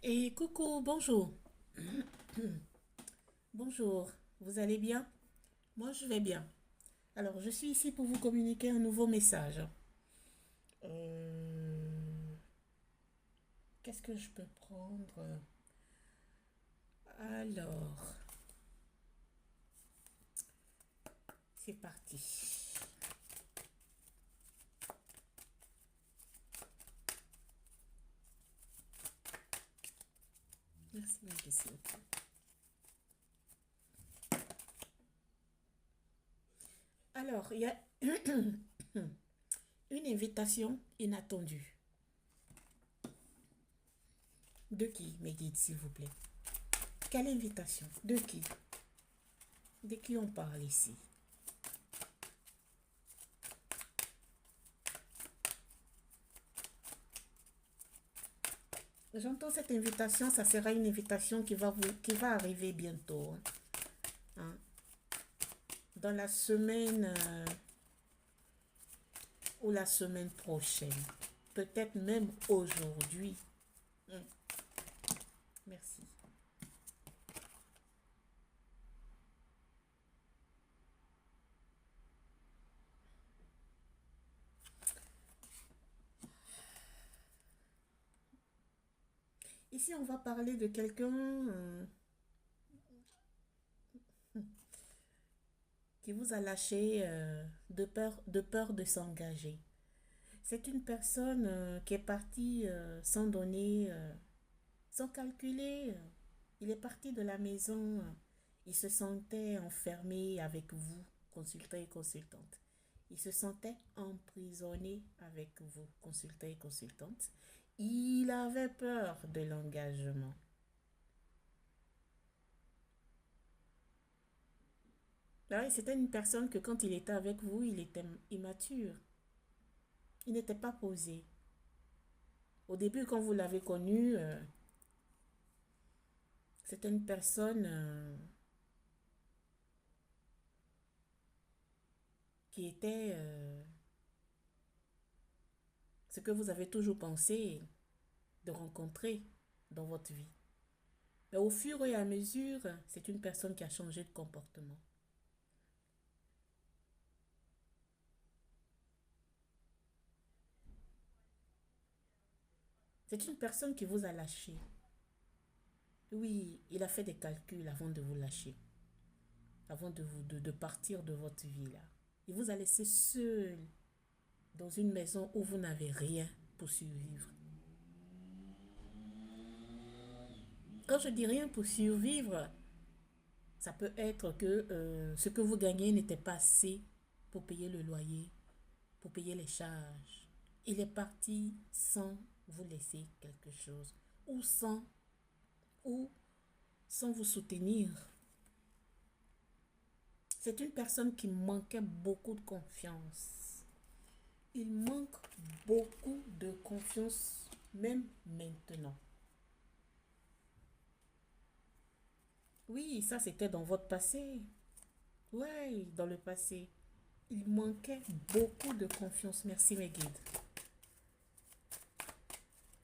Et coucou, bonjour. Bonjour, vous allez bien? Moi, je vais bien. Alors, je suis ici pour vous communiquer un nouveau message. Euh, Qu'est-ce que je peux prendre? Alors, c'est parti. Merci, merci. Alors, il y a une invitation inattendue. De qui, mes guides, s'il vous plaît? Quelle invitation? De qui? De qui on parle ici? J'entends cette invitation, ça sera une invitation qui va arriver bientôt, hein. Dans la semaine ou la semaine prochaine. Peut-être même aujourd'hui. Hum, Merci. Ici, on va parler de quelqu'un qui vous a lâché de peur de s'engager. C'est une personne qui est partie sans donner, sans calculer. Il est parti de la maison. Il se sentait enfermé avec vous, consultant et consultante. Il se sentait emprisonné avec vous, consultant et consultante. Il avait peur de l'engagement. Ah oui, c'était une personne que quand il était avec vous, il était immature. Il n'était pas posé. Au début, quand vous l'avez connu, c'était une personne qui était ce que vous avez toujours pensé de rencontrer dans votre vie. Mais au fur et à mesure, c'est une personne qui a changé de comportement. C'est une personne qui vous a lâché. Oui, il a fait des calculs avant de vous lâcher, avant de partir de votre vie là. Il vous a laissé seul dans une maison où vous n'avez rien pour survivre. Quand je dis rien pour survivre, ça peut être que ce que vous gagnez n'était pas assez pour payer le loyer, pour payer les charges. Il est parti sans vous laisser quelque chose ou ou sans vous soutenir. C'est une personne qui manquait beaucoup de confiance. Il manque beaucoup de confiance même maintenant. Oui, ça c'était dans votre passé. Oui, dans le passé. Il manquait beaucoup de confiance. Merci mes guides.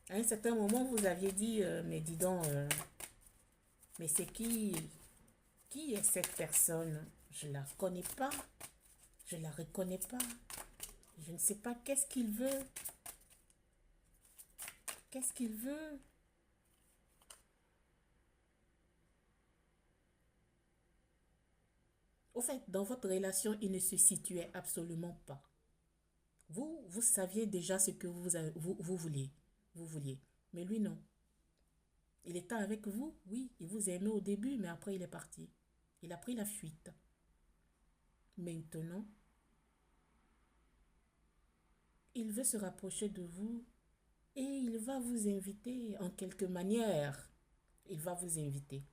À un certain moment, vous aviez dit, mais dis donc, mais c'est qui est cette personne? Je la connais pas, je la reconnais pas, je ne sais pas qu'est-ce qu'il veut, qu'est-ce qu'il veut. Au fait, dans votre relation, il ne se situait absolument pas. Vous saviez déjà ce que vous vouliez, mais lui non. Il était avec vous, oui, il vous aimait au début, mais après il est parti. Il a pris la fuite. Maintenant, il veut se rapprocher de vous et il va vous inviter en quelque manière. Il va vous inviter.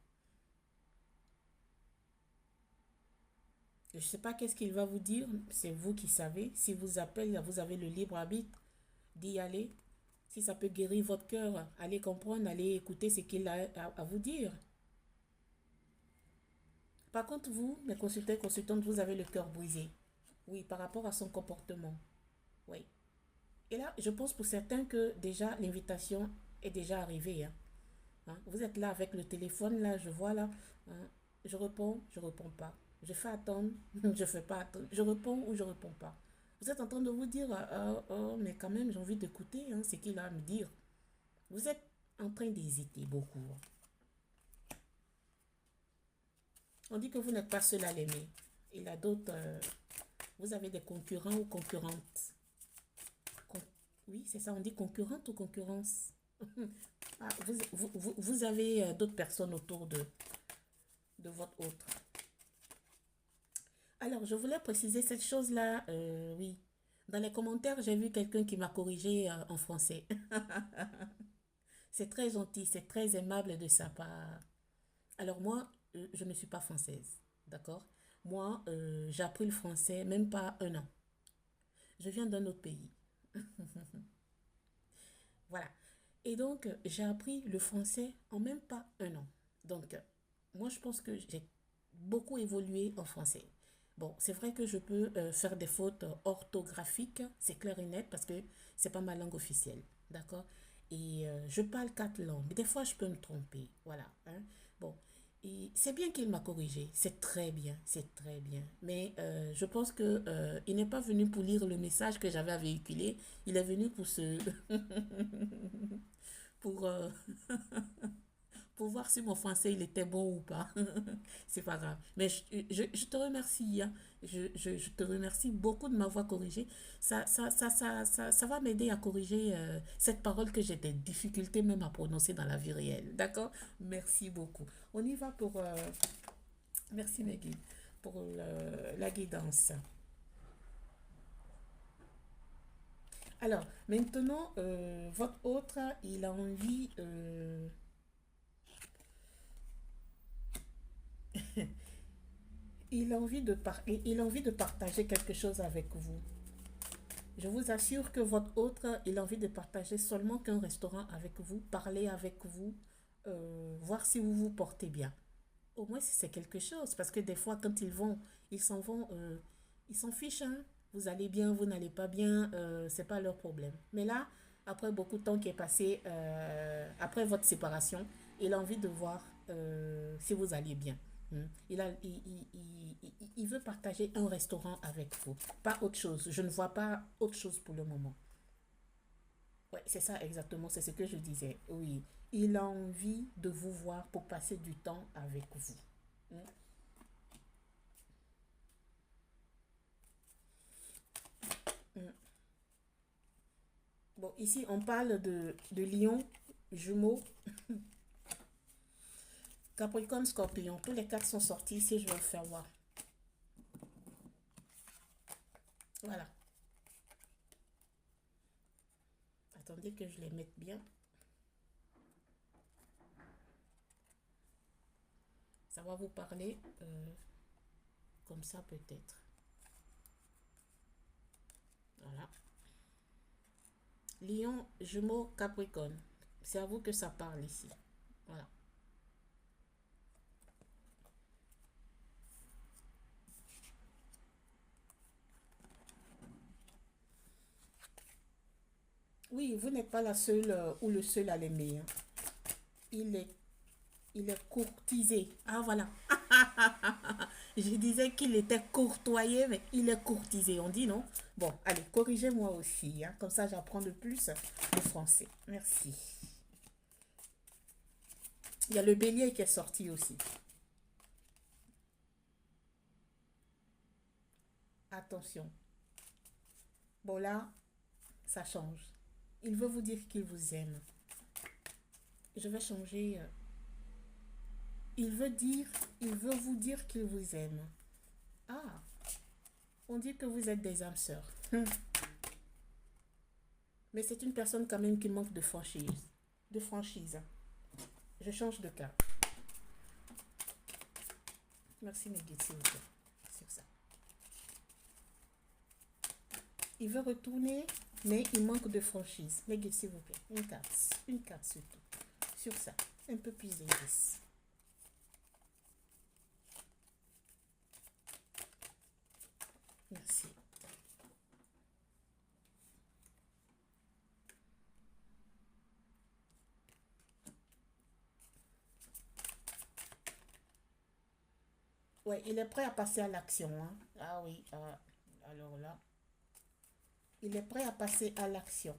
Je ne sais pas qu'est-ce qu'il va vous dire, c'est vous qui savez. Si vous appelle, vous avez le libre arbitre d'y aller. Si ça peut guérir votre cœur, allez comprendre, allez écouter ce qu'il a à vous dire. Par contre, vous, mes consultants et consultantes, vous avez le cœur brisé. Oui, par rapport à son comportement. Oui. Et là, je pense pour certains que déjà l'invitation est déjà arrivée, hein. Hein. Vous êtes là avec le téléphone, là, je vois là. Hein. Je réponds pas. Je fais attendre, je fais pas attendre. Je réponds ou je réponds pas. Vous êtes en train de vous dire, mais quand même, j'ai envie d'écouter hein, ce qu'il a à me dire. Vous êtes en train d'hésiter beaucoup. On dit que vous n'êtes pas seul à l'aimer. Il y a d'autres. Vous avez des concurrents ou concurrentes. Con- oui, c'est ça, on dit concurrente ou concurrence. Ah, vous avez d'autres personnes autour de votre autre. Alors, je voulais préciser cette chose-là. Oui. Dans les commentaires, j'ai vu quelqu'un qui m'a corrigé en français. C'est très gentil, c'est très aimable de sa part. Alors moi, je ne suis pas française, d'accord? Moi, j'ai appris le français même pas un an. Je viens d'un autre pays. Voilà. Et donc, j'ai appris le français en même pas un an. Donc, moi, je pense que j'ai beaucoup évolué en français. Bon, c'est vrai que je peux faire des fautes orthographiques, c'est clair et net, parce que c'est pas ma langue officielle. D'accord? Et je parle quatre langues. Des fois, je peux me tromper. Voilà. Hein. Bon. Et c'est bien qu'il m'a corrigé. C'est très bien. C'est très bien. Mais je pense que il n'est pas venu pour lire le message que j'avais à véhiculer. Il est venu pour se pour, pour voir si mon français il était bon ou pas. C'est pas grave. Mais je te remercie. Hein. Je te remercie beaucoup de m'avoir corrigé. Ça va m'aider à corriger cette parole que j'ai des difficultés même à prononcer dans la vie réelle. D'accord? Merci beaucoup. On y va pour... merci Maggie pour la guidance. Alors, maintenant, votre autre, il a envie... il a envie de partager quelque chose avec vous. Je vous assure que votre autre, il a envie de partager seulement qu'un restaurant avec vous, parler avec vous, voir si vous vous portez bien. Au moins, c'est quelque chose. Parce que des fois, quand ils s'en vont, ils s'en fichent. Hein. Vous allez bien, vous n'allez pas bien, c'est pas leur problème. Mais là, après beaucoup de temps qui est passé, après votre séparation, il a envie de voir si vous allez bien. Hmm. Il veut partager un restaurant avec vous. Pas autre chose. Je ne vois pas autre chose pour le moment. Ouais, c'est ça exactement. C'est ce que je disais. Oui. Il a envie de vous voir pour passer du temps avec vous. Hmm. Hmm. Bon, ici, on parle de lion, jumeau, capricorne, scorpion. Tous les quatre sont sortis. Ici, je vais vous faire voir. Voilà. Attendez que je les mette bien. Ça va vous parler comme ça peut-être. Voilà. Lion, jumeau, capricorne. C'est à vous que ça parle ici. Voilà. Oui, vous n'êtes pas la seule ou le seul à l'aimer. Hein. Il est, il est courtisé. Ah voilà. Je disais qu'il était courtoyé, mais il est courtisé. On dit non? Bon, allez, corrigez-moi aussi. Hein. Comme ça, j'apprends de plus le français. Merci. Il y a le bélier qui est sorti aussi. Attention. Bon, là, ça change. Il veut vous dire qu'il vous aime. Je vais changer. Il veut dire, il veut vous dire qu'il vous aime. Ah, on dit que vous êtes des âmes sœurs. Mais c'est une personne quand même qui manque de franchise. De franchise. Je change de cas. Merci mes guides, s'il vous plaît. Sur ça. Il veut retourner, mais il manque de franchise. Mes guides, s'il vous plaît. Une carte. Une carte surtout. Sur ça. Un peu plus d'indice. Merci. Ouais, il est prêt à passer à l'action, hein. Ah oui, alors là, il est prêt à passer à l'action.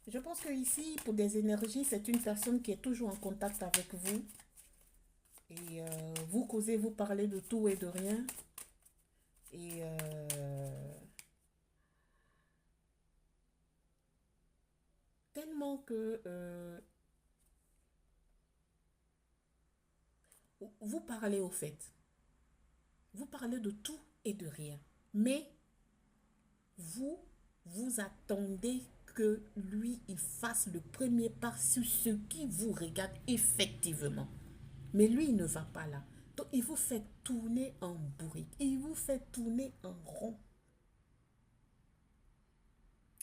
Je pense que ici, pour des énergies, c'est une personne qui est toujours en contact avec vous. Et vous causez, vous parlez de tout et de rien. Et tellement que vous parlez au fait. Vous parlez de tout et de rien. Mais vous, vous attendez que lui, il fasse le premier pas sur ce qui vous regarde effectivement. Mais lui, il ne va pas là. Donc, il vous fait tourner en bourrique. Il vous fait tourner en rond.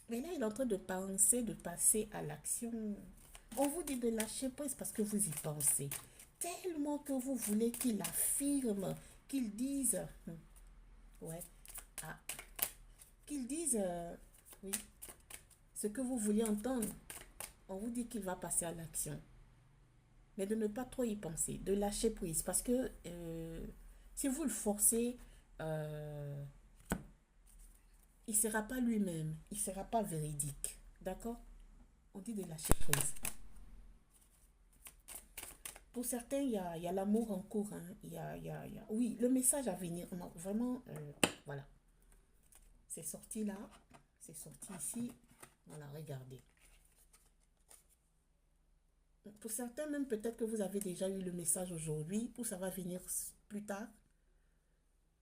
Mais là, il est en train de penser, de passer à l'action. On vous dit de lâcher prise parce que vous y pensez. Tellement que vous voulez qu'il affirme, qu'il dise, ouais, ah, qu'il dise, oui, ce que vous voulez entendre. On vous dit qu'il va passer à l'action. Mais de ne pas trop y penser, de lâcher prise. Parce que si vous le forcez, euh, il ne sera pas lui-même, il ne sera pas véridique. D'accord? On dit de lâcher prise. Pour certains, il y a l'amour en cours. Hein. Oui, le message à venir. Non, vraiment, voilà. C'est sorti là. C'est sorti ici. Voilà, regardez. Pour certains, même peut-être que vous avez déjà eu le message aujourd'hui ou ça va venir plus tard.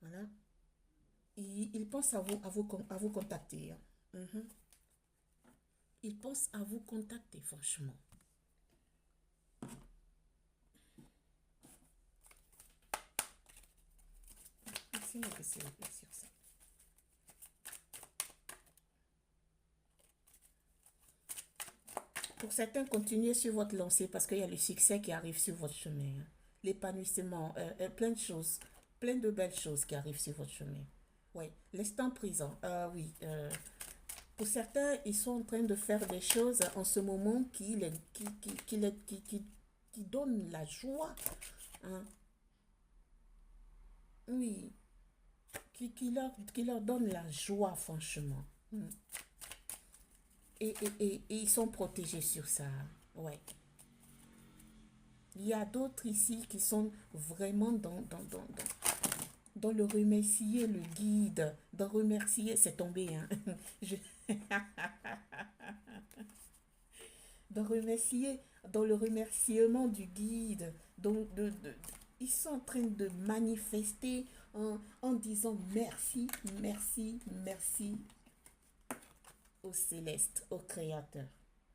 Voilà. Il pense à vous contacter. Hein. Mhm. Il pense à vous contacter, franchement. Merci, mais c'est sur ça. Pour certains, continuez sur votre lancée parce qu'il y a le succès qui arrive sur votre chemin. Hein. L'épanouissement, plein de choses, plein de belles choses qui arrivent sur votre chemin. Oui, l'instant présent, oui. Pour certains, ils sont en train de faire des choses en ce moment qui donnent la joie. Hein. Oui, qui leur donne la joie, franchement. Mm. Et ils sont protégés sur ça. Ouais. Il y a d'autres ici qui sont vraiment dans le remercier, le guide, dans remercier, c'est tombé, hein. Je- dans remercier, dans le remerciement du guide, ils sont en train de manifester en disant merci, merci, merci au céleste, au créateur.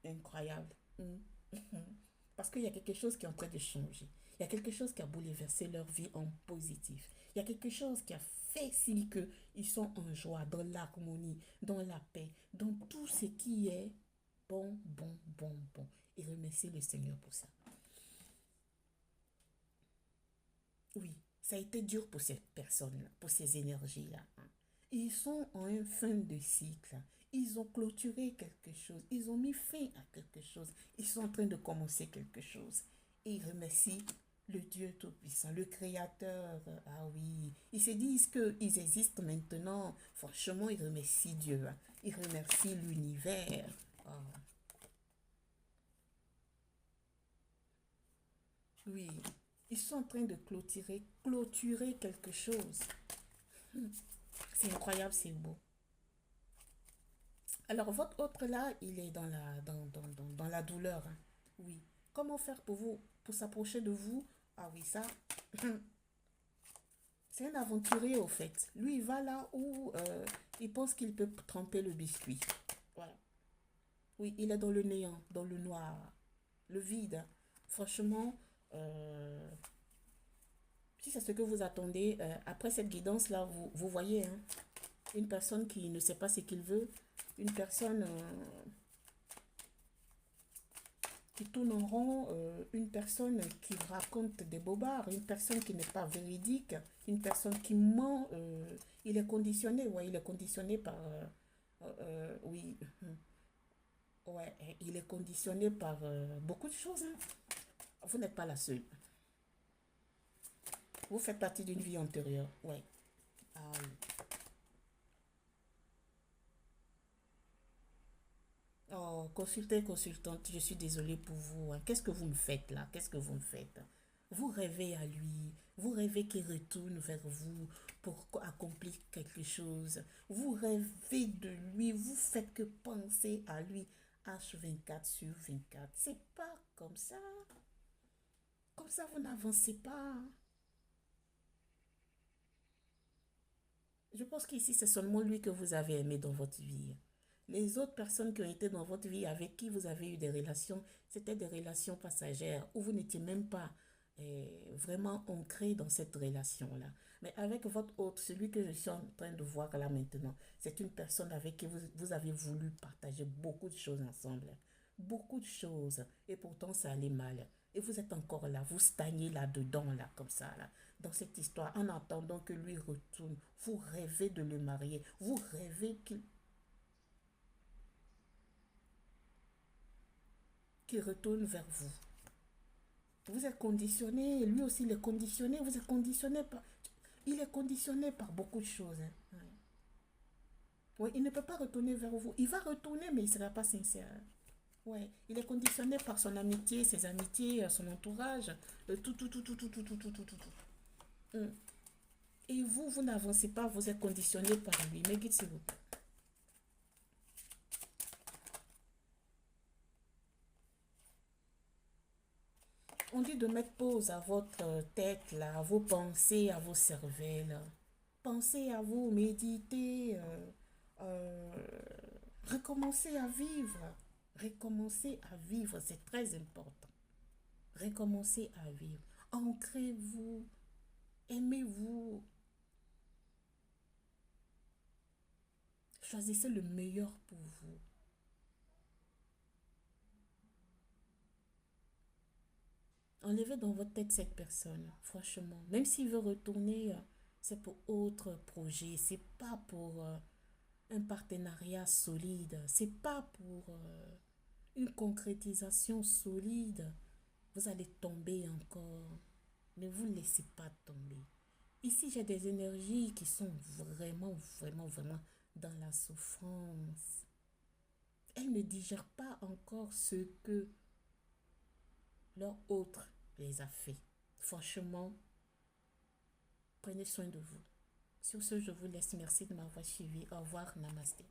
Incroyable. Mm. Parce qu'il y a quelque chose qui est en train de changer. Il y a quelque chose qui a bouleversé leur vie en positif. Il y a quelque chose qui a fait si que ils sont en joie, dans l'harmonie, dans la paix, dans tout ce qui est bon, bon, bon, bon. Et remercier le Seigneur pour ça. Oui, ça a été dur pour ces personnes-là, pour ces énergies-là. Hein. Ils sont en un fin de cycle. Ils ont clôturé quelque chose. Ils ont mis fin à quelque chose. Ils sont en train de commencer quelque chose. Et ils remercient le Dieu Tout-Puissant, le Créateur. Ah oui, ils se disent qu'ils existent maintenant. Franchement, ils remercient Dieu. Hein. Ils remercient l'univers. Ah, oui, ils sont en train de clôturer quelque chose. C'est incroyable, c'est beau. Alors, votre autre là, il est dans la douleur. Hein. Oui. Comment faire pour vous, pour s'approcher de vous? Ah oui, ça, c'est un aventurier au fait. Lui, il va là où il pense qu'il peut tremper le biscuit. Voilà. Oui, il est dans le néant, dans le noir, le vide. Hein. Franchement, euh, si c'est ce que vous attendez, après cette guidance-là, vous voyez, hein, une personne qui ne sait pas ce qu'il veut, une personne qui tourne en rond, une personne qui raconte des bobards, une personne qui n'est pas véridique, une personne qui ment, il est conditionné, ouais, il est conditionné par, oui, ouais, il est conditionné par beaucoup de choses. Hein. Vous n'êtes pas la seule. Vous faites partie d'une vie antérieure. Ouais. Ah oui. Oh, consultez, consultante, je suis désolée pour vous, hein. Qu'est-ce que vous me faites là? Qu'est-ce que vous me faites? Vous rêvez à lui, vous rêvez qu'il retourne vers vous pour accomplir quelque chose. Vous rêvez de lui, vous faites que penser à lui H24/24. C'est pas comme ça. Comme ça, vous n'avancez pas. Je pense qu'ici, c'est seulement lui que vous avez aimé dans votre vie. Les autres personnes qui ont été dans votre vie, avec qui vous avez eu des relations, c'était des relations passagères où vous n'étiez même pas vraiment ancré dans cette relation-là. Mais avec votre autre, celui que je suis en train de voir là maintenant, c'est une personne avec qui vous avez voulu partager beaucoup de choses ensemble. Beaucoup de choses. Et pourtant, ça allait mal. Et vous êtes encore là, vous stagnez là-dedans, là, comme ça, là, dans cette histoire, en attendant que lui retourne. Vous rêvez de le marier. Vous rêvez qu'il retourne vers vous. Vous êtes conditionné, lui aussi il est conditionné, vous êtes conditionné par... Il est conditionné par beaucoup de choses, hein. Ouais. Oui, il ne peut pas retourner vers vous. Il va retourner, mais il ne sera pas sincère. Ouais, il est conditionné par son amitié, ses amitiés, son entourage, tout, tout, tout, tout, tout, tout, tout, tout, tout, tout, tout. Hum. Et vous, vous n'avancez pas, vous êtes conditionné par lui. Mais guide, s'il vous plaît. On dit de mettre pause à votre tête, là, à vos pensées, à vos cervelles. Pensez à vous, méditez, euh, recommencez à vivre. Recommencez à vivre, c'est très important. Recommencez à vivre. Ancrez-vous, aimez-vous, choisissez le meilleur pour vous. Enlevez dans votre tête cette personne, franchement. Même s'il veut retourner, c'est pour autre projet. C'est pas pour un partenariat solide. C'est pas pour une concrétisation solide. Vous allez tomber encore. Ne vous laissez pas tomber. Ici, j'ai des énergies qui sont vraiment, vraiment, vraiment dans la souffrance. Elles ne digèrent pas encore ce que leur autre les a fait. Franchement, prenez soin de vous. Sur ce, je vous laisse. Merci de m'avoir suivi. Au revoir. Namasté.